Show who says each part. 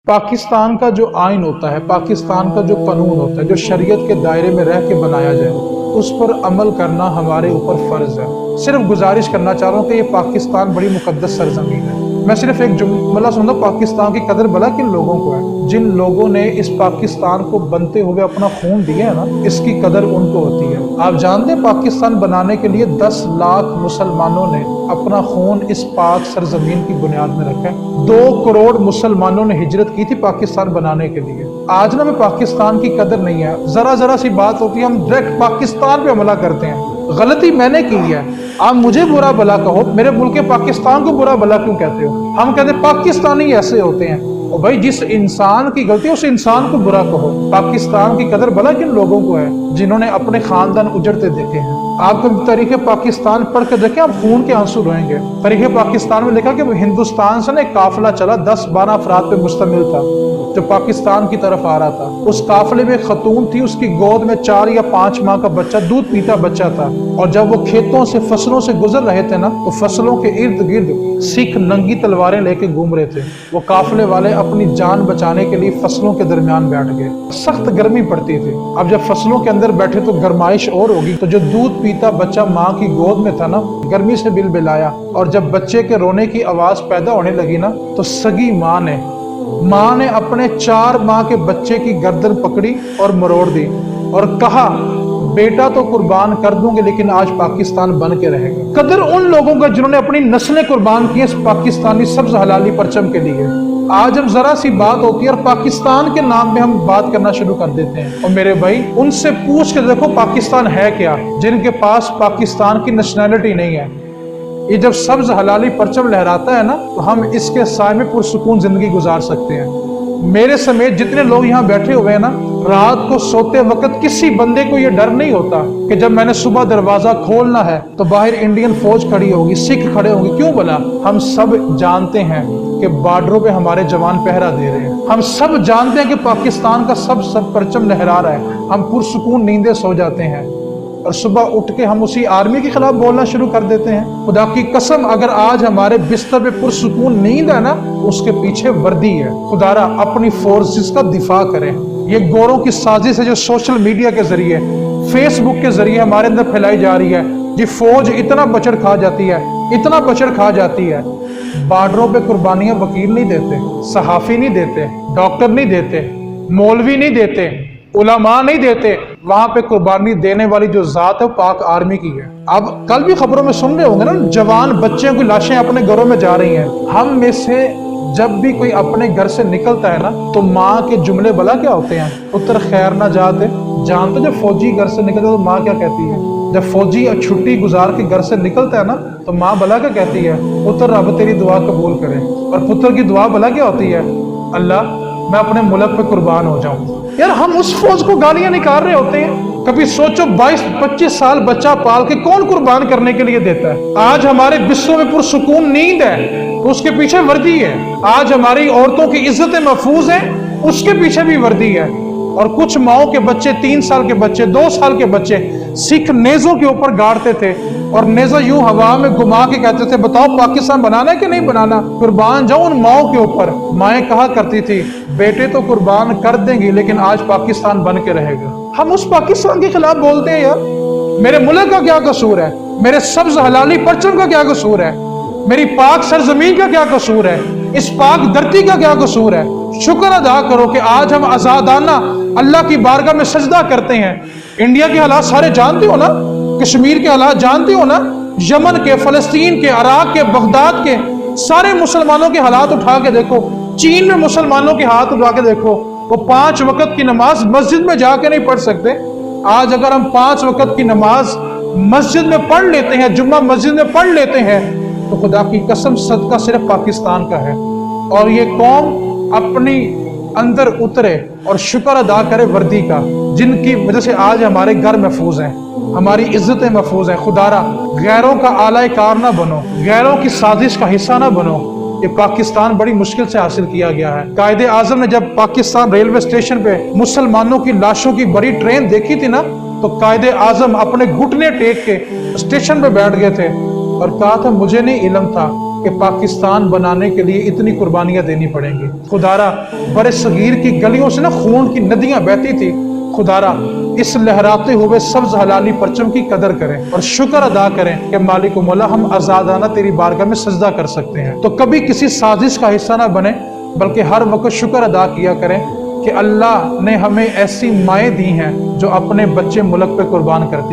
Speaker 1: पाकिस्तान का जो आइन होता है, पाकिस्तान का जो कानून होता है, जो शरीयत के दायरे में रह के बनाया जाए, उस पर अमल करना हमारे ऊपर फ़र्ज़ है। सिर्फ गुजारिश करना चाह रहा हूँ कि ये पाकिस्तान बड़ी मुकद्दस सरजमीन है। मैं सिर्फ एक जुमला सुनता, पाकिस्तान की कदर भला किन लोगों को है, जिन लोगों ने इस पाकिस्तान को बनते हुए अपना खून दिया है ना, इसकी कदर उनको होती है। आप जानते हैं पाकिस्तान बनाने के लिए 10 लाख मुसलमानों ने अपना खून इस पाक सरजमीन की बुनियाद में रखा है। 2 करोड़ मुसलमानों ने हिजरत की थी पाकिस्तान बनाने के लिए। आज ना में पाकिस्तान की कदर नहीं है, जरा सी बात होती है हम डायरेक्ट पाकिस्तान पे हमला करते हैं। गलती मैंने की है, आप मुझे बुरा भला कहो, मेरे मुल्क पाकिस्तान को बुरा भला क्यों कहते हो? हम कहते हैं पाकिस्तानी ऐसे होते हैं। और भाई जिस इंसान की गलती है उस इंसान को बुरा कहो। पाकिस्तान की कदर भला किन लोगों को है जिन्होंने अपने खानदान उजड़ते देखे हैं। आप तारीख़ पाकिस्तान पढ़ के देखें, आप खून के आंसू रोएंगे। तारीख़ पाकिस्तान में लिखा कि हिंदुस्तान से ना एक काफिला चला, 10-12 अफराद पे मुश्तमिल था, जो पाकिस्तान की तरफ आ रहा था। उस काफिले में एक खतून थी, उसकी गोद में 4 या 5 माह का बच्चा, दूध पीता बच्चा था। और जब वो खेतों से फसलों से गुजर रहे थे ना, तो फसलों के इर्द गिर्द सिख नंगी तलवारें लेके घूम रहे थे। वो काफिले वाले अपनी जान बचाने के लिए फसलों के दरमियान बैठ गए। सख्त गर्मी पड़ती थी। अब जब फसलों के अंदर बैठे तो गर्माइश और होगी, तो जो दूध पीता बच्चा माँ की गोद में था ना, गर्मी से बिलबिलाया। और जब बच्चे के रोने की आवाज पैदा होने लगी ना, तो सगी माँ ने अपने 4 माह के बच्चे की गर्दन पकड़ी और मरोड़ दी और कहा, बेटा तो कुर्बान कर दूंगे लेकिन आज पाकिस्तान बन के रहेगा। कदर उन लोगों का जिन्होंने अपनी नस्लें कुर्बान की इस पाकिस्तानी सब्ज हलाली परचम के लिए। आज हम जरा सी बात होती है और पाकिस्तान के नाम पे हम बात करना शुरू कर देते हैं। और मेरे भाई, उनसे पूछ के देखो पाकिस्तान है क्या, जिनके पास पाकिस्तान की नेशनैलिटी नहीं है। ये जब सब्ज हलाली परचम लहराता है ना, तो हम इसके साए में पुरसुकून जिंदगी गुजार सकते हैं। मेरे समेत जितने लोग यहाँ बैठे हुए हैं ना, रात को सोते वक्त किसी बंदे को ये डर नहीं होता कि जब मैंने सुबह दरवाजा खोलना है तो बाहर इंडियन फौज खड़ी होगी, सिख खड़े होंगे। क्यों भला? हम सब जानते हैं कि बॉर्डरों पे हमारे जवान पहरा दे रहे हैं। हम सब जानते हैं कि पाकिस्तान का सब परचम लहरा रहा है। हम पुरसुकून नींदे सो जाते हैं और सुबह उठ के हम उसी आर्मी के खिलाफ बोलना शुरू कर देते हैं। खुदा की कसम, अगर आज हमारे बिस्तर पे पुरसुकून नींद है ना, उसके पीछे वर्दी है। खुदारा अपनी फोर्सेस का दिफा करें। ये गोरों की साजिश है जो सोशल मीडिया के जरिए, फेसबुक के जरिए हमारे अंदर फैलाई जा रही है। जी फौज इतना बचड़ खा जाती है, इतना बचड़ खा जाती है। बॉर्डरों पे कुर्बानियां वकील नहीं देते, सहाफी नहीं देते, डॉक्टर नहीं देते, मौलवी नहीं देते, उलमा नहीं देते। वहां पे कुर्बानी देने वाली जो जात है वो पाक आर्मी की है। अब कल भी खबरों में सुन रहे होंगे ना, जवान बच्चों की लाशें अपने घरों में जा रही हैं। हम में से जब भी कोई अपने घर से निकलता है ना, तो माँ के जुमले भला क्या होते हैं? पुत्र खैर ना जाते। जानते जब फौजी घर से निकलता है तो माँ क्या कहती है? जब फौजी छुट्टी गुजार के घर से निकलता है ना, तो माँ भला क्या कहती है? पुत्र रब तेरी दुआ कबूल करे। और पुत्र की दुआ भला क्या होती है? अल्लाह मैं अपने मुल्क पे कुर्बान हो जाऊं। यार हम उस फौज को गालियां निकाल रहे होते हैं। कभी सोचो 22-25 साल बच्चा पाल के कौन कुर्बान करने के लिए देता है? आज हमारे बिस्तरों में पुरसुकून नींद है तो उसके पीछे वर्दी है। आज हमारी औरतों की इज्जतें महफूज है, उसके पीछे भी वर्दी है। और कुछ माओ के बच्चे, 3 साल के बच्चे, 2 साल के बच्चे सिख नेजों के ऊपर गाड़ते थे और नेजा यूं हवा में घुमा के कहते थे, बताओ पाकिस्तान बनाना है कि नहीं बनाना? कुर्बान जाओ उन माओ के ऊपर। माएँ कहा करती थी, बेटे तो कुर्बान कर देंगी लेकिन आज पाकिस्तान बन के रहेगा। हम उस पाकिस्तान के खिलाफ बोलते हैं। यार मेरे मुल्क का क्या कसूर है? मेरे सब्ज हलाली परचम का क्या कसूर है? मेरी पाक सरजमीन का क्या कसूर है? इस पाक धरती का क्या कसूर है? शुक्र अदा करो कि आज हम आजादाना अल्लाह की बारगाह में सजदा करते हैं। इंडिया के हालात सारे जानते हो ना, कश्मीर के हालात जानते हो ना, यमन के, फलस्तीन के, इराक के, बगदाद के, सारे मुसलमानों के हालात उठा के देखो। चीन में मुसलमानों के हाथ उठा के देखो, वो 5 वक्त की नमाज मस्जिद में जाके नहीं पढ़ सकते। आज अगर हम 5 वक्त की नमाज मस्जिद में पढ़ लेते हैं, जुम्मा मस्जिद में पढ़ लेते हैं, तो खुदा की कसम सदका सिर्फ पाकिस्तान का है। और ये कौम अपनी अंदर उतरे और शुक्र अदा करे वर्दी का, जिनकी वजह से आज हमारे घर महफूज हैं, हमारी इज्जतें महफूज हैं। खुदारा गैरों का आला कार ना बनो, गैरों की साजिश का हिस्सा ना बनो। ये पाकिस्तान बड़ी मुश्किल से हासिल किया गया है। कायदे आजम ने जब पाकिस्तान रेलवे स्टेशन पे मुसलमानों की लाशों की बड़ी ट्रेन देखी थी ना, तो कायदे आजम अपने घुटने टेक के स्टेशन पे बैठ गए थे और कहा था, मुझे नहीं इल्म था کہ پاکستان بنانے کے لیے اتنی قربانیاں دینی پڑیں گی۔ خدارا بر صغیر کی گلیوں سے خون کی ندیاں بہتی تھی، خدارا اس لہراتے ہوئے سبز حلالی پرچم کی قدر کریں اور شکر ادا کریں کہ مالک و مولا ہم آزادانہ تیری بارگاہ میں سجدہ کر سکتے ہیں۔ تو کبھی کسی سازش کا حصہ نہ بنے، بلکہ ہر وقت شکر ادا کیا کریں کہ اللہ نے ہمیں ایسی مائیں دی ہیں جو اپنے بچے ملک پہ قربان کرتی